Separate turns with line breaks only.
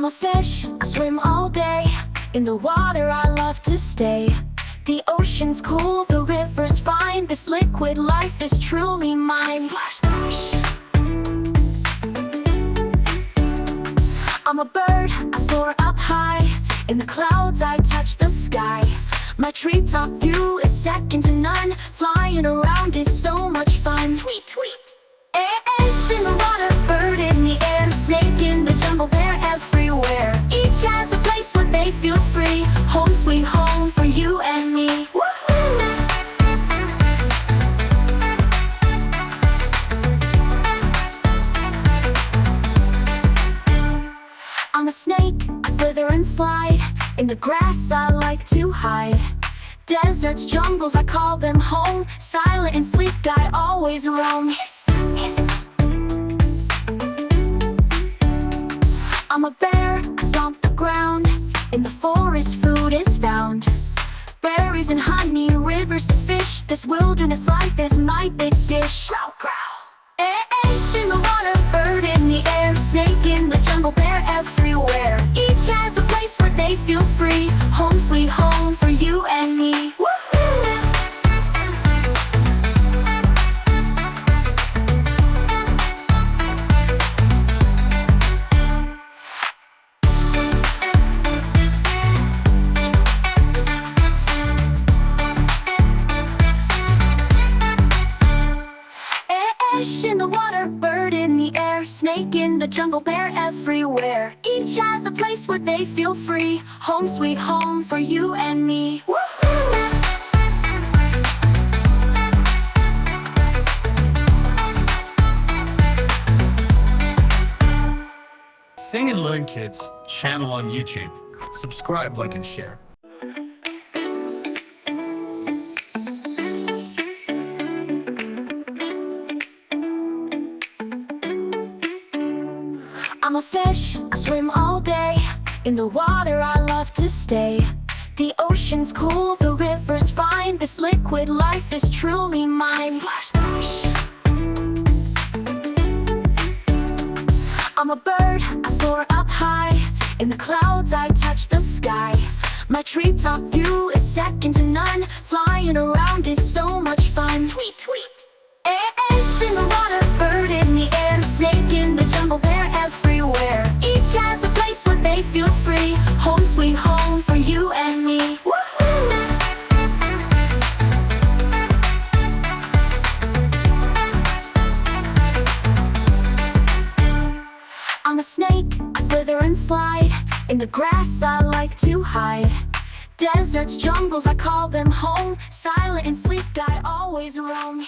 I'm a fish, I swim all day. In the water I love to stay. The ocean's cool, the river's fine. This liquid life is truly mine. Splash, splash. I'm a bird, I soar up high. In the clouds I touch the sky. My treetop view is second to none. Flying around is so much fun. Tweet, tweet. Fish in the water, bird in the air, snake in the jungle, bear everywhere. Each has a place where they feel free. Home sweet home for you and me. Woohoo! I'm a snake, I slither and slide. In the grass I like to hide. Deserts, jungles, I call them home. Silent and sleek, I always roam. Hiss, hiss. I'm a bear, I stomp the ground. In the forest food is found. Berries and honey, rivers to fish. This wilderness life is my big dish. Growl, growl. Fish in the water, bird in the air, snake in the jungle, bear everywhere. Each has a place where they feel free. Home sweet home for you and me. Fish in the water, bird in the air, snake in the jungle, bear everywhere. Each has a place where they feel free. Home sweet home for you and me. Woohoo!
Sing and Learn Kids channel on YouTube. Subscribe, like, and share.
I'm a fish, I swim all day. In the water I love to stay. The ocean's cool, the river's fine. This liquid life is truly mine. Splash, splash. I'm a bird, I soar up high. In the clouds I touch the sky. My treetop view is second to none. Flying around is so much fun. Tweet, tweet. Fish in the water, bird in the air, snake in the jungle, bear everywhere. Each has a place where they feel free. Home sweet home for you and me. Woohoo! I'm a snake, I slither and slide. In the grass I like to hide. Deserts, jungles, I call them home. Silent and sleek, I always roam.